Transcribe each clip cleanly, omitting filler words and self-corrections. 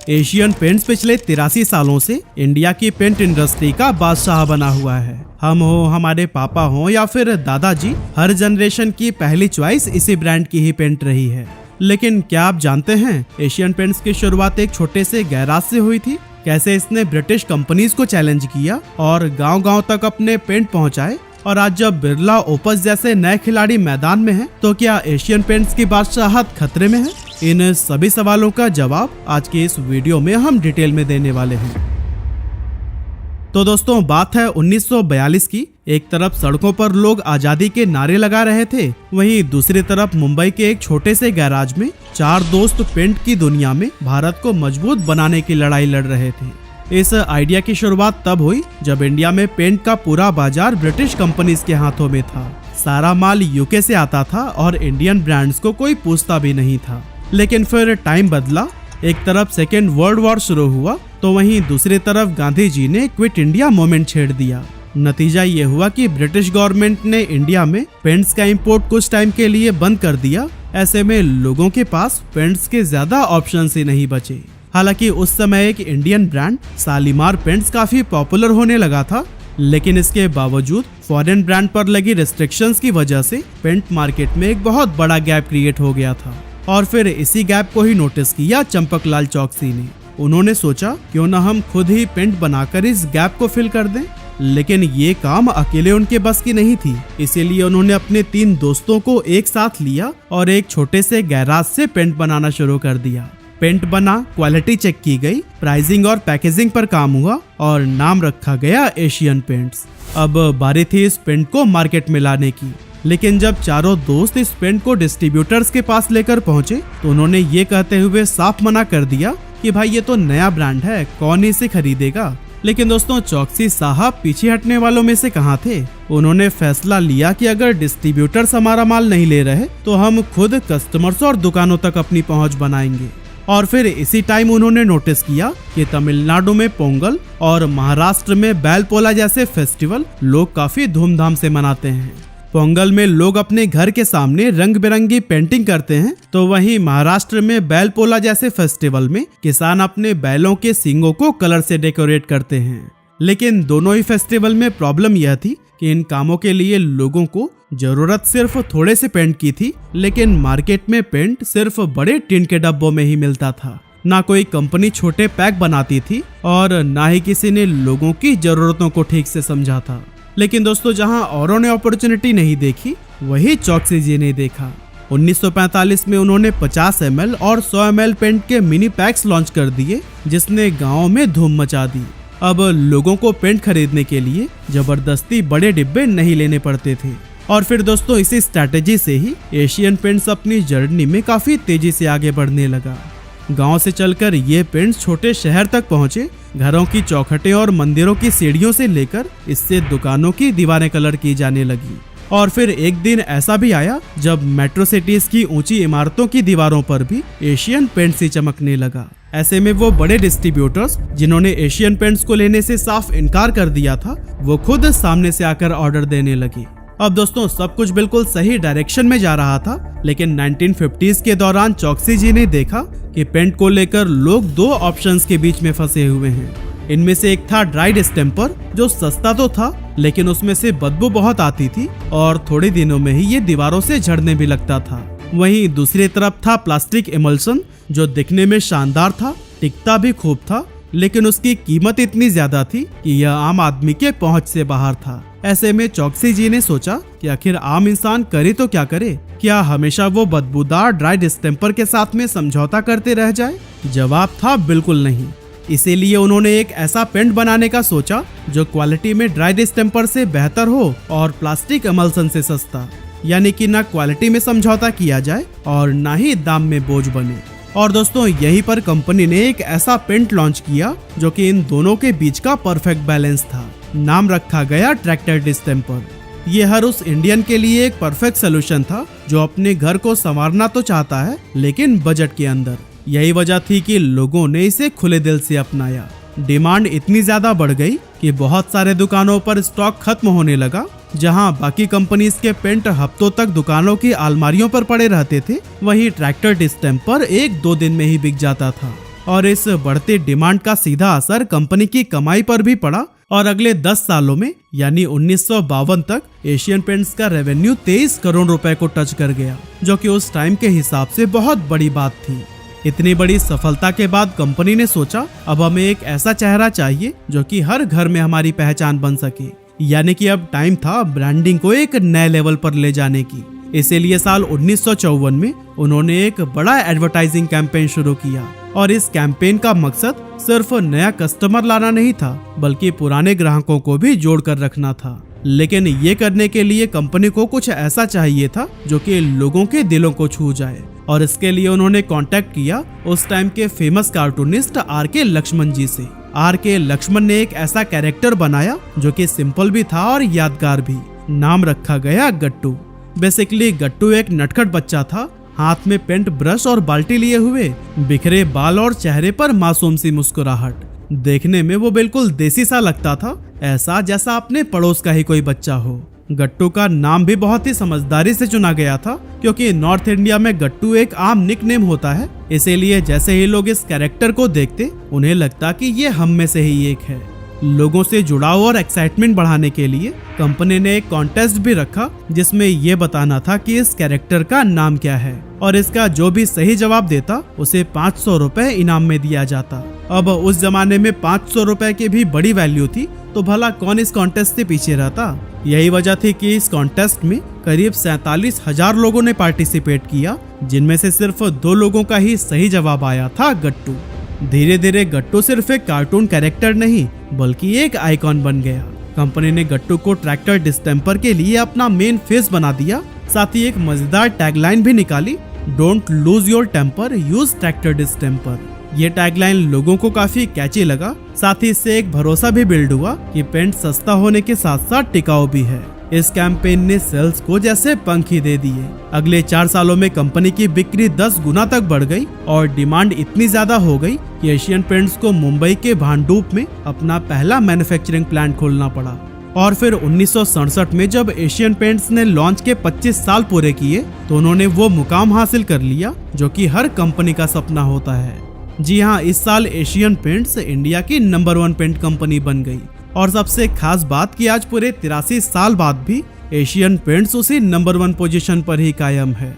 Asian paints पिछले 83 सालों से इंडिया की पेंट इंडस्ट्री का बादशाह बना हुआ है। हम हो, हमारे पापा हो या फिर दादाजी, हर जनरेशन की पहली चॉइस इसी ब्रांड की ही पेंट रही है। लेकिन क्या आप जानते हैं एशियन पेंट्स की शुरुआत एक छोटे से गैराज से हुई थी? कैसे इसने ब्रिटिश कंपनीज को चैलेंज किया और गांव-गांव तक अपने पेंट पहुंचाए, और आज जब बिरला, ओपस जैसे नए खिलाड़ी मैदान में हैं, तो क्या एशियन पेंट्स की बादशाहत खतरे में है? इन सभी सवालों का जवाब आज के इस वीडियो में हम डिटेल में देने वाले हैं। तो दोस्तों, बात है 1942 की। एक तरफ सड़कों पर लोग आजादी के नारे लगा रहे थे, वहीं दूसरी तरफ मुंबई के एक छोटे से गैराज में चार दोस्त पेंट की दुनिया में भारत को मजबूत बनाने की लड़ाई लड़ रहे थे। इस आइडिया की शुरुआत तब हुई जब इंडिया में पेंट का पूरा बाजार ब्रिटिश कंपनीज के हाथों में था। सारा माल यूके से आता था और इंडियन ब्रांड्स को कोई पूछता भी नहीं था। लेकिन फिर टाइम बदला। एक तरफ सेकेंड वर्ल्ड वॉर शुरू हुआ, तो वहीं दूसरी तरफ गांधी जी ने क्विट इंडिया मूवमेंट छेड़ दिया। नतीजा ये हुआ कि ब्रिटिश गवर्नमेंट ने इंडिया में पेंट्स का इंपोर्ट कुछ टाइम के लिए बंद कर दिया। ऐसे में लोगों के पास पेंट्स के ज्यादा ऑप्शंस ही नहीं बचे। हालांकि उस समय एक इंडियन ब्रांड शालीमार पेंट्स काफी पॉपुलर होने लगा था, लेकिन इसके बावजूद फॉरेन ब्रांड पर लगी रिस्ट्रिक्शंस की वजह से पेंट मार्केट में एक बहुत बड़ा गैप क्रिएट हो गया था। और फिर इसी गैप को ही नोटिस किया चंपकलाल चौकसी ने। उन्होंने सोचा क्यों ना हम खुद ही पेंट बनाकर इस गैप को फिल कर दें। लेकिन ये काम अकेले उनके बस की नहीं थी, इसीलिए उन्होंने अपने 3 दोस्तों को एक साथ लिया और एक छोटे से गैराज से पेंट बनाना शुरू कर दिया। पेंट बना, क्वालिटी चेक की गई, प्राइसिंग और पैकेजिंग पर काम हुआ और नाम रखा गया एशियन पेंट्स। अब बारी थी इस पेंट को मार्केट में लाने की। लेकिन जब चारों दोस्त इस पेंट को डिस्ट्रीब्यूटर्स के पास लेकर पहुंचे, तो उन्होंने ये कहते हुए साफ मना कर दिया कि भाई ये तो नया ब्रांड है, कौन इसे खरीदेगा। लेकिन दोस्तों, चौकसी साहब पीछे हटने वालों में से कहाँ थे। उन्होंने फैसला लिया कि अगर डिस्ट्रीब्यूटर्स हमारा माल नहीं ले रहे तो हम खुद कस्टमर्स और दुकानों तक अपनी पहुंच बनाएंगे। और फिर इसी टाइम उन्होंने नोटिस किया कि तमिलनाडु में पोंगल और महाराष्ट्र में बैलपोला जैसे फेस्टिवल लोग काफी धूमधाम से मनाते हैं। पोंगल में लोग अपने घर के सामने रंग बिरंगी पेंटिंग करते हैं, तो वहीं महाराष्ट्र में बैलपोला जैसे फेस्टिवल में किसान अपने बैलों के सींगों को कलर से डेकोरेट करते हैं। लेकिन दोनों ही फेस्टिवल में प्रॉब्लम यह थी कि इन कामों के लिए लोगों को जरूरत सिर्फ थोड़े से पेंट की थी, लेकिन मार्केट में पेंट सिर्फ बड़े टिन के डब्बों में ही मिलता था। ना कोई कंपनी छोटे पैक बनाती थी और ना ही किसी ने लोगों की जरूरतों को ठीक से समझा था। लेकिन दोस्तों, जहां औरों ने अपॉर्चुनिटी नहीं देखी, वही चौकसी जी ने देखा। 1945 में उन्होंने 50 ml और 100 ml पेंट के मिनी पैक्स लॉन्च कर दिए, जिसने गाँव में धूम मचा दी। अब लोगों को पेंट खरीदने के लिए जबरदस्ती बड़े डिब्बे नहीं लेने पड़ते थे। और फिर दोस्तों, इसी स्ट्रैटेजी से ही एशियन पेंट्स अपनी जर्नी में काफी तेजी से आगे बढ़ने लगा। गांव से चलकर ये पेंट्स छोटे शहर तक पहुंचे। घरों की चौखटें और मंदिरों की सीढ़ियों से लेकर इससे दुकानों की दीवारें कलर की जाने लगी। और फिर एक दिन ऐसा भी आया जब मेट्रो सिटीज की ऊंची इमारतों की दीवारों पर भी एशियन पेंट्स ही चमकने लगा। ऐसे में वो बड़े डिस्ट्रीब्यूटर्स जिन्होंने एशियन पेंट्स को लेने से साफ इनकार कर दिया था, वो खुद सामने से आकर ऑर्डर देने लगे। अब दोस्तों, सब कुछ बिल्कुल सही डायरेक्शन में जा रहा था, लेकिन 1950s के दौरान चौकसी जी ने देखा कि पेंट को लेकर लोग 2 ऑप्शंस के बीच में फंसे हुए हैं। इनमें से एक था ड्राई डिस्टेम्पर, जो सस्ता तो था, लेकिन उसमें से बदबू बहुत आती थी और थोड़े दिनों में ही ये दीवारों से झड़ने भी लगता था। वहीं दूसरी तरफ था प्लास्टिक इमल्सन, जो दिखने में शानदार था, टिकता भी खूब था, लेकिन उसकी कीमत इतनी ज्यादा थी कि यह आम आदमी के पहुंच से बाहर था। ऐसे में चौकसी जी ने सोचा कि आखिर आम इंसान करे तो क्या करे, क्या हमेशा वो बदबूदार ड्राई डिस्टेम्पर के साथ में समझौता करते रह जाए? जवाब था बिल्कुल नहीं। इसीलिए उन्होंने एक ऐसा पेंट बनाने का सोचा जो क्वालिटी में ड्राई डिस्टेम्पर से बेहतर हो और प्लास्टिक इमल्सन से सस्ता, यानी कि ना क्वालिटी में समझौता किया जाए और ना ही दाम में बोझ बने। और दोस्तों, यहीं पर कंपनी ने एक ऐसा पेंट लॉन्च किया जो कि इन दोनों के बीच का परफेक्ट बैलेंस था। नाम रखा गया ट्रैक्टर डिस्टेम्पर। ये हर उस इंडियन के लिए एक परफेक्ट सोल्यूशन था जो अपने घर को संवारना तो चाहता है, लेकिन बजट के अंदर। यही वजह थी कि लोगों ने इसे खुले दिल से अपनाया। डिमांड इतनी ज्यादा बढ़ गई कि बहुत सारे दुकानों पर स्टॉक खत्म होने लगा। जहां बाकी कंपनीज के पेंट हफ्तों तक दुकानों की अलमारियों पर पड़े रहते थे, वहीं ट्रैक्टर डिस्टेम्पर 1-2 दिन में ही बिक जाता था। और इस बढ़ती डिमांड का सीधा असर कंपनी की कमाई पर भी पड़ा और अगले 10 सालों में यानी 1952 तक एशियन पेंट्स का रेवेन्यू 23 करोड़ रुपए को टच कर गया, जो कि उस टाइम के हिसाब से बहुत बड़ी बात थी। इतनी बड़ी सफलता के बाद कंपनी ने सोचा अब हमें एक ऐसा चेहरा चाहिए जो कि हर घर में हमारी पहचान बन सके, यानी कि अब टाइम था ब्रांडिंग को एक नए लेवल पर ले जाने की। इसीलिए साल 1954 में उन्होंने एक बड़ा एडवर्टाइजिंग कैंपेन शुरू किया और इस कैंपेन का मकसद सिर्फ नया कस्टमर लाना नहीं था बल्कि पुराने ग्राहकों को भी जोड़कर रखना था। लेकिन ये करने के लिए कंपनी को कुछ ऐसा चाहिए था जो कि लोगों के दिलों को छू जाए और इसके लिए उन्होंने कांटेक्ट किया उस टाइम के फेमस कार्टूनिस्ट आर.के. लक्ष्मण जी से। आर.के. लक्ष्मण ने एक ऐसा कैरेक्टर बनाया जो कि सिंपल भी था और यादगार भी। नाम रखा गया गट्टू। बेसिकली गट्टू एक नटखट बच्चा था, हाथ में पेंट ब्रश और बाल्टी लिए हुए, बिखरे बाल और चेहरे पर मासूम सी मुस्कुराहट। देखने में वो बिल्कुल देसी सा लगता था, ऐसा जैसा अपने पड़ोस का ही कोई बच्चा हो। गट्टू का नाम भी बहुत ही समझदारी से चुना गया था क्योंकि नॉर्थ इंडिया में गट्टू एक आम निकनेम होता है। इसीलिए जैसे ही लोग इस कैरेक्टर को देखते उन्हें लगता कि ये हम में से ही एक है। लोगों से जुड़ाव और एक्साइटमेंट बढ़ाने के लिए कंपनी ने एक कॉन्टेस्ट भी रखा जिसमें ये बताना था कि इस कैरेक्टर का नाम क्या है और इसका जो भी सही जवाब देता उसे 500 रुपए इनाम में दिया जाता। अब उस जमाने में 500 रुपए की भी बड़ी वैल्यू थी, तो भला कौन इस कॉन्टेस्ट से पीछे रहता। यही वजह थी कि इस कॉन्टेस्ट में करीब 47,000 लोगों ने पार्टिसिपेट किया, जिनमें से सिर्फ 2 लोगों का ही सही जवाब आया था गट्टू। धीरे धीरे गट्टू सिर्फ एक कार्टून कैरेक्टर नहीं बल्कि एक आइकॉन बन गया। कंपनी ने गट्टू को ट्रैक्टर डिस्टेम्पर के लिए अपना मेन फेस बना दिया। साथ ही एक मजेदार टैगलाइन भी निकाली, don't lose your temper, use tractor distemper. ये टैगलाइन लोगों को काफी कैची लगा। साथ ही इससे एक भरोसा भी बिल्ड हुआ कि पेंट सस्ता होने के साथ साथ टिकाऊ भी है। इस कैंपेन ने सेल्स को जैसे पंख ही दे दिए। अगले 4 सालों में कंपनी की बिक्री 10 गुना तक बढ़ गई और डिमांड इतनी ज्यादा हो गई कि एशियन पेंट्स को मुंबई के भांडुप में अपना पहला मैन्युफैक्चरिंग प्लांट खोलना पड़ा। और फिर 1967 में जब एशियन पेंट्स ने लॉन्च के 25 साल पूरे किए तो उन्होंने वो मुकाम हासिल कर लिया जो कि हर कंपनी का सपना होता है। जी हाँ, इस साल एशियन पेंट्स इंडिया की नंबर 1 पेंट कंपनी बन गई। और सबसे खास बात कि आज पूरे 83 साल बाद भी एशियन पेंट्स उसी नंबर 1 पोजीशन पर ही कायम है।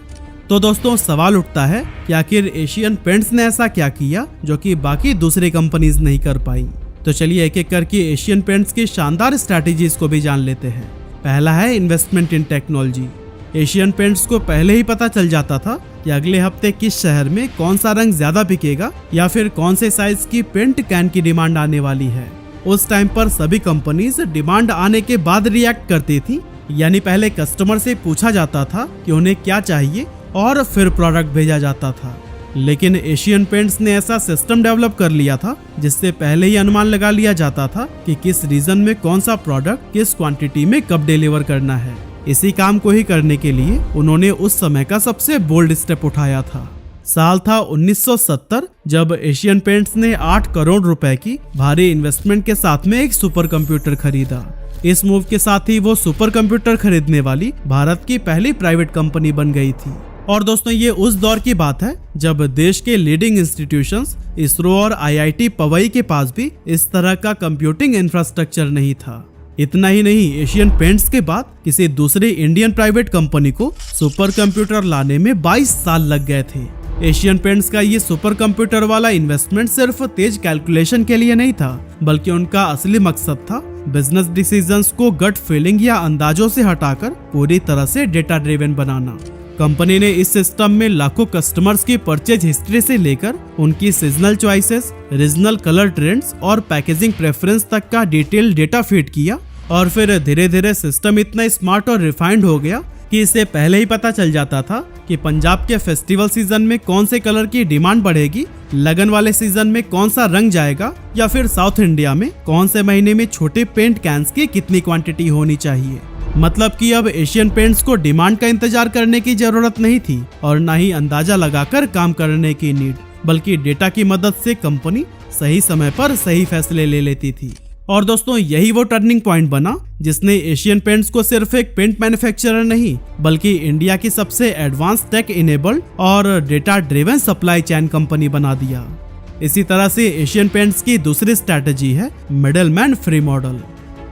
तो दोस्तों सवाल उठता है कि आखिर एशियन पेंट्स ने ऐसा क्या किया जो कि बाकी दूसरी कंपनीज नहीं कर पाई। तो चलिए एक एक करके एशियन पेंट्स की शानदार स्ट्रैटेजीज को भी जान लेते हैं। पहला है इन्वेस्टमेंट इन टेक्नोलॉजी। एशियन पेंट्स को पहले ही पता चल जाता था कि अगले हफ्ते किस शहर में कौन सा रंग ज्यादा बिकेगा या फिर कौन से साइज की पेंट कैन की डिमांड आने वाली है। उस टाइम पर सभी कंपनीज डिमांड आने के बाद रिएक्ट करती थी, यानी पहले कस्टमर से पूछा जाता था कि उन्हें क्या चाहिए और फिर प्रोडक्ट भेजा जाता था। लेकिन एशियन पेंट्स ने ऐसा सिस्टम डेवलप कर लिया था जिससे पहले ही अनुमान लगा लिया जाता था कि किस रीजन में कौन सा प्रोडक्ट किस क्वांटिटी में कब डिलीवर करना है। इसी काम को ही करने के लिए उन्होंने उस समय का सबसे बोल्ड स्टेप उठाया था। साल था 1970 जब एशियन पेंट्स ने 8 करोड़ रुपए की भारी इन्वेस्टमेंट के साथ में एक सुपर कंप्यूटर खरीदा। इस मूव के साथ ही वो सुपर कंप्यूटर खरीदने वाली भारत की पहली प्राइवेट कंपनी बन गई थी। और दोस्तों ये उस दौर की बात है जब देश के लीडिंग इंस्टीट्यूशंस इसरो और आईआईटी पवई के पास भी इस तरह का कंप्यूटिंग इंफ्रास्ट्रक्चर नहीं था। इतना ही नहीं, एशियन पेंट्स के बाद किसी दूसरी इंडियन प्राइवेट कंपनी को सुपर कंप्यूटर लाने में 22 साल लग गए थे। एशियन पेंट्स का ये सुपर कंप्यूटर वाला इन्वेस्टमेंट सिर्फ तेज कैलकुलेशन के लिए नहीं था, बल्कि उनका असली मकसद था बिजनेस डिसीजंस को गट फीलिंग या अंदाजों से हटाकर पूरी तरह से डेटा ड्रिवन बनाना। कंपनी ने इस सिस्टम में लाखों कस्टमर्स की परचेज हिस्ट्री से लेकर उनकी seasonal choices, regional colour trends और पैकेजिंग प्रेफरेंस तक का डिटेल डेटा फीड किया। और फिर धीरे धीरे सिस्टम इतना स्मार्ट और रिफाइंड हो गया कि इसे पहले ही पता चल जाता था कि पंजाब के फेस्टिवल सीजन में कौन से कलर की डिमांड बढ़ेगी, लगन वाले सीजन में कौन सा रंग जाएगा, या फिर साउथ इंडिया में कौन से महीने में छोटे पेंट कैंस की कितनी क्वांटिटी होनी चाहिए। मतलब कि अब एशियन पेंट्स को डिमांड का इंतजार करने की जरूरत नहीं थी और न ही अंदाजा लगाकर काम करने की नीड, बल्कि डेटा की मदद से कंपनी सही समय पर सही फैसले ले लेती थी। और दोस्तों यही वो टर्निंग पॉइंट बना जिसने एशियन पेंट्स को सिर्फ एक पेंट मैन्युफैक्चरर नहीं बल्कि इंडिया की सबसे एडवांस टेक इनेबल्ड और data driven supply chain company बना दिया। इसी तरह से एशियन पेंट्स की दूसरी स्ट्रैटेजी है मिडलमैन फ्री मॉडल।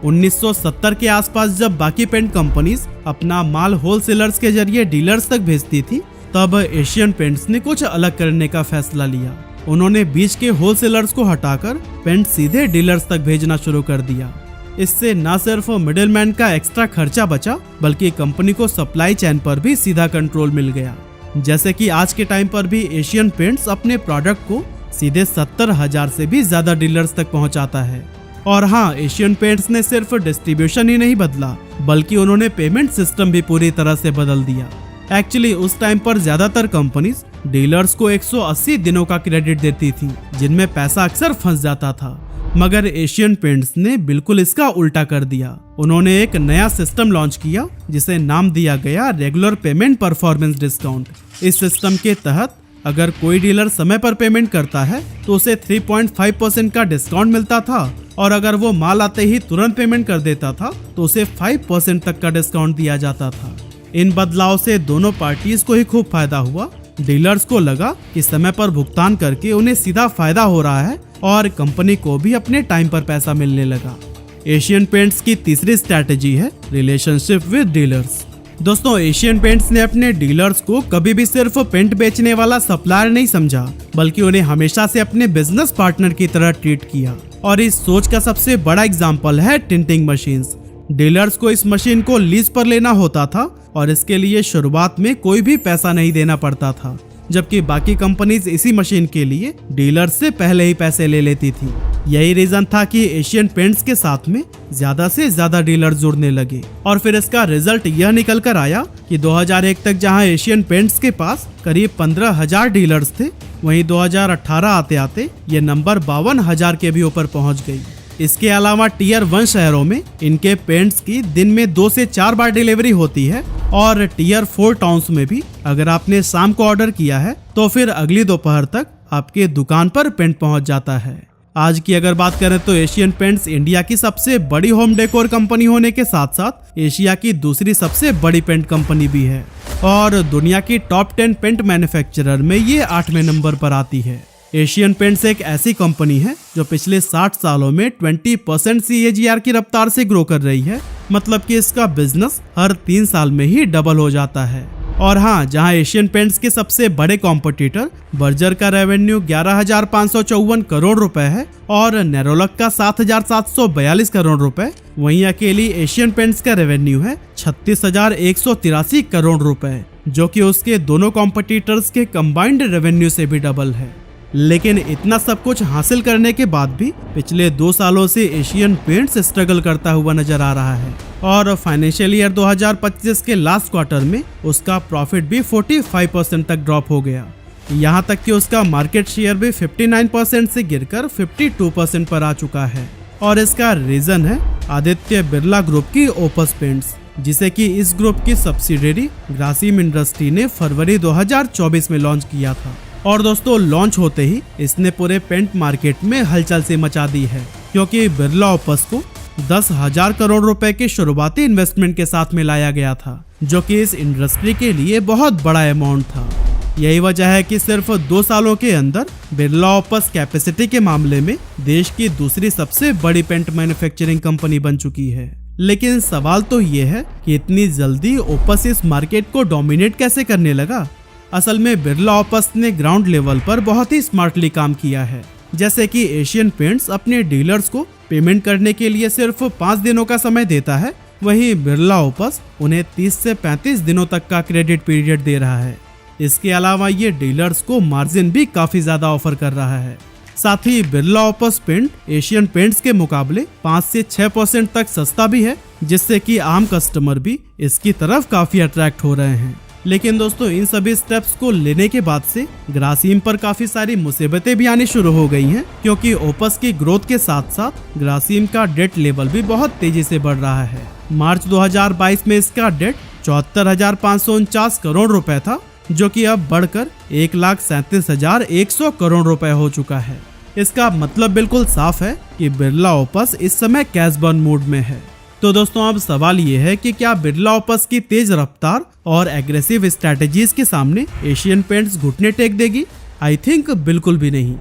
1970 के आसपास जब बाकी पेंट कंपनीज अपना माल होलसेलर्स के जरिए डीलर्स तक भेजती थी, तब एशियन पेंट्स ने कुछ अलग करने का फैसला लिया। उन्होंने बीच के होलसेलर्स को हटाकर पेंट सीधे डीलर्स तक भेजना शुरू कर दिया। इससे न सिर्फ मिडिलमैन का एक्स्ट्रा खर्चा बचा, बल्कि कंपनी को सप्लाई चेन पर भी सीधा कंट्रोल मिल गया। जैसे कि आज के टाइम पर भी एशियन पेंट्स अपने प्रोडक्ट को सीधे 70,000 से भी ज्यादा डीलर्स तक पहुंचाता है। और हाँ, एशियन पेंट्स ने सिर्फ डिस्ट्रीब्यूशन ही नहीं बदला, बल्कि उन्होंने पेमेंट सिस्टम भी पूरी तरह से बदल दिया। एक्चुअली उस टाइम पर ज्यादातर कंपनीज डीलर्स को 180 दिनों का क्रेडिट देती थी, जिनमें पैसा अक्सर फंस जाता था। मगर एशियन पेंट्स ने बिल्कुल इसका उल्टा कर दिया। उन्होंने एक नया सिस्टम लॉन्च किया जिसे नाम दिया गया रेगुलर पेमेंट परफॉर्मेंस डिस्काउंट। इस सिस्टम के तहत अगर कोई डीलर समय पर पेमेंट करता है तो उसे 3.5% का डिस्काउंट मिलता था, और अगर वो माल आते ही तुरंत पेमेंट कर देता था तो उसे 5% तक का डिस्काउंट दिया जाता था। इन बदलाव से दोनों पार्टीज को ही खूब फायदा हुआ। डीलर्स को लगा कि समय पर भुगतान करके उन्हें सीधा फायदा हो रहा है, और कंपनी को भी अपने टाइम पर पैसा मिलने लगा। एशियन पेंट्स की तीसरी स्ट्रैटेजी है रिलेशनशिप विद डीलर्स। दोस्तों, एशियन पेंट्स ने अपने डीलर्स को कभी भी सिर्फ पेंट बेचने वाला सप्लायर नहीं समझा, बल्कि उन्हें हमेशा से अपने बिजनेस पार्टनर की तरह ट्रीट किया। और इस सोच का सबसे बड़ा एग्जाम्पल है टिंटिंग मशीन्स। डीलर्स को इस मशीन को लीज पर लेना होता था, और इसके लिए शुरुआत में कोई भी पैसा नहीं देना पड़ता था, जबकि बाकी कंपनीज इसी मशीन के लिए डीलर से पहले ही पैसे ले लेती थी। यही रीजन था कि एशियन पेंट्स के साथ में ज्यादा से ज्यादा डीलर जुड़ने लगे, और फिर इसका रिजल्ट यह निकल कर आया कि 2001 तक जहां एशियन पेंट्स के पास करीब 15,000 डीलर्स थे, वहीं 2018 आते आते ये नंबर 52,000 के भी ऊपर पहुंच गई। इसके अलावा टियर 1 शहरों में इनके पेंट्स की दिन में 2 से 4 बार डिलीवरी होती है, और टियर 4 टाउन्स में भी अगर आपने शाम को ऑर्डर किया है तो फिर अगली दोपहर तक आपके दुकान पर पेंट पहुंच जाता है। आज की अगर बात करें तो एशियन पेंट्स इंडिया की सबसे बड़ी होम डेकोर कंपनी होने के साथ साथ एशिया की दूसरी सबसे बड़ी पेंट कंपनी भी है, और दुनिया की टॉप 10 पेंट मैन्युफैक्चरर में ये 8वें नंबर पर आती है। एशियन पेंट्स एक ऐसी कंपनी है जो पिछले 60 सालों में 20% CAGR की रफ्तार से ग्रो कर रही है। मतलब कि इसका बिजनेस हर 3 साल में ही डबल हो जाता है। और हाँ, जहां एशियन पेंट्स के सबसे बड़े कॉम्पिटिटर बर्जर का रेवेन्यू 11,554 करोड़ रुपए है और नेरोलक का 7,742 करोड़ रुपए, वहीं अकेली एशियन पेंट्स का रेवेन्यू है 36,183 करोड़ रुपए, जो कि उसके दोनों कॉम्पिटिटर्स के कंबाइंड रेवेन्यू से भी डबल है। लेकिन इतना सब कुछ हासिल करने के बाद भी पिछले 2 सालों से एशियन पेंट्स स्ट्रगल करता हुआ नजर आ रहा है, और फाइनेंशियल ईयर 2025 के लास्ट क्वार्टर में उसका प्रॉफिट भी 45% तक ड्रॉप हो गया। यहाँ तक कि उसका मार्केट शेयर भी 59% से गिरकर 52% पर आ चुका है। और इसका रीजन है आदित्य बिरला ग्रुप की ओपस पेंट्स, जिसे कि इस ग्रुप की सब्सिडियरी ग्रासिम इंडस्ट्री ने फरवरी 2024 में लॉन्च किया था। और दोस्तों, लॉन्च होते ही इसने पूरे पेंट मार्केट में हलचल से मचा दी है, क्योंकि बिरला ओपस को 10,000 करोड़ रुपए के शुरुआती इन्वेस्टमेंट के साथ में लाया गया था, जो कि इस इंडस्ट्री के लिए बहुत बड़ा अमाउंट था। यही वजह है कि सिर्फ 2 सालों के अंदर बिरला ओपस कैपेसिटी के मामले में देश की दूसरी सबसे बड़ी पेंट मैन्युफैक्चरिंग कंपनी बन चुकी है। लेकिन सवाल तो ये है कि इतनी जल्दी ओपस इस मार्केट को डोमिनेट कैसे करने लगा। असल में बिरला ओपस ने ग्राउंड लेवल पर बहुत ही स्मार्टली काम किया है। जैसे कि एशियन पेंट्स अपने डीलर्स को पेमेंट करने के लिए सिर्फ 5 दिनों का समय देता है, वहीं बिरला ओपस उन्हें 30 से 35 दिनों तक का क्रेडिट पीरियड दे रहा है। इसके अलावा ये डीलर्स को मार्जिन भी काफी ज्यादा ऑफर कर रहा है। साथ ही Birla Opus paint Asian Paints के मुकाबले 5 से 6% तक सस्ता भी है, जिससे कि आम कस्टमर भी इसकी तरफ काफी अट्रैक्ट हो रहे हैं। लेकिन दोस्तों, इन सभी स्टेप्स को लेने के बाद से ग्रासिम पर काफी सारी मुसीबतें भी आनी शुरू हो गई हैं, क्योंकि ओपस की ग्रोथ के साथ साथ ग्रासिम का डेट लेवल भी बहुत तेजी से बढ़ रहा है। मार्च 2022 में इसका डेट 74,549 करोड़ रुपए था, जो कि अब बढ़कर 1,37,100 करोड़ रुपए हो चुका है। इसका मतलब बिल्कुल साफ है कि बिरला ओपस इस समय कैश बर्न मूड में है। तो दोस्तों, अब सवाल ये है कि क्या बिरला ओपस की तेज रफ्तार और एग्रेसिव स्ट्रैटेजीज के सामने एशियन पेंट्स घुटने टेक देगी? आई थिंक बिल्कुल भी नहीं।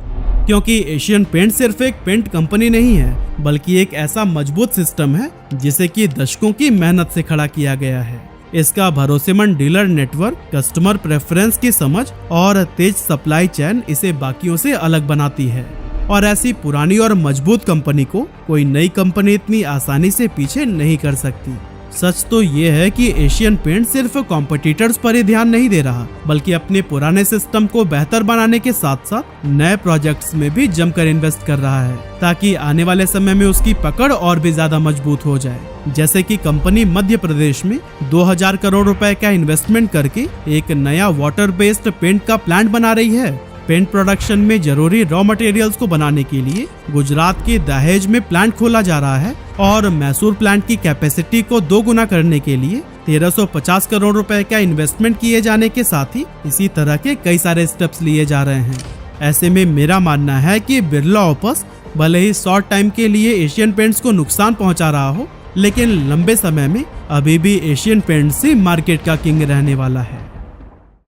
क्योंकि एशियन पेंट सिर्फ एक पेंट कंपनी नहीं है, बल्कि एक ऐसा मजबूत सिस्टम है जिसे कि दशकों की मेहनत से खड़ा किया गया है। इसका भरोसेमंद डीलर नेटवर्क, कस्टमर प्रेफरेंस की समझ और तेज सप्लाई चेन इसे बाकियों से अलग बनाती है। और ऐसी पुरानी और मजबूत कंपनी को कोई नई कंपनी इतनी आसानी से पीछे नहीं कर सकती। सच तो ये है कि एशियन पेंट सिर्फ कॉम्पिटिटर्स पर ही ध्यान नहीं दे रहा, बल्कि अपने पुराने सिस्टम को बेहतर बनाने के साथ साथ नए प्रोजेक्ट्स में भी जमकर इन्वेस्ट कर रहा है, ताकि आने वाले समय में उसकी पकड़ और भी ज्यादा मजबूत हो जाए। जैसे कि कंपनी मध्य प्रदेश में 2000 करोड़ रुपए का इन्वेस्टमेंट करके एक नया वाटर बेस्ड पेंट का प्लांट बना रही है। पेंट प्रोडक्शन में जरूरी रॉ मटेरियल्स को बनाने के लिए गुजरात के दहेज में प्लांट खोला जा रहा है और मैसूर प्लांट की कैपेसिटी को 2 गुना करने के लिए 1350 करोड़ रुपए का इन्वेस्टमेंट किए जाने के साथ ही इसी तरह के कई सारे स्टेप्स लिए जा रहे हैं। ऐसे में मेरा मानना है कि बिरला ऑपस भले ही शॉर्ट टाइम के लिए एशियन पेंट्स को नुकसान पहुंचा रहा हो, लेकिन लंबे समय में अभी भी एशियन पेंट्स ही मार्केट का किंग रहने वाला है।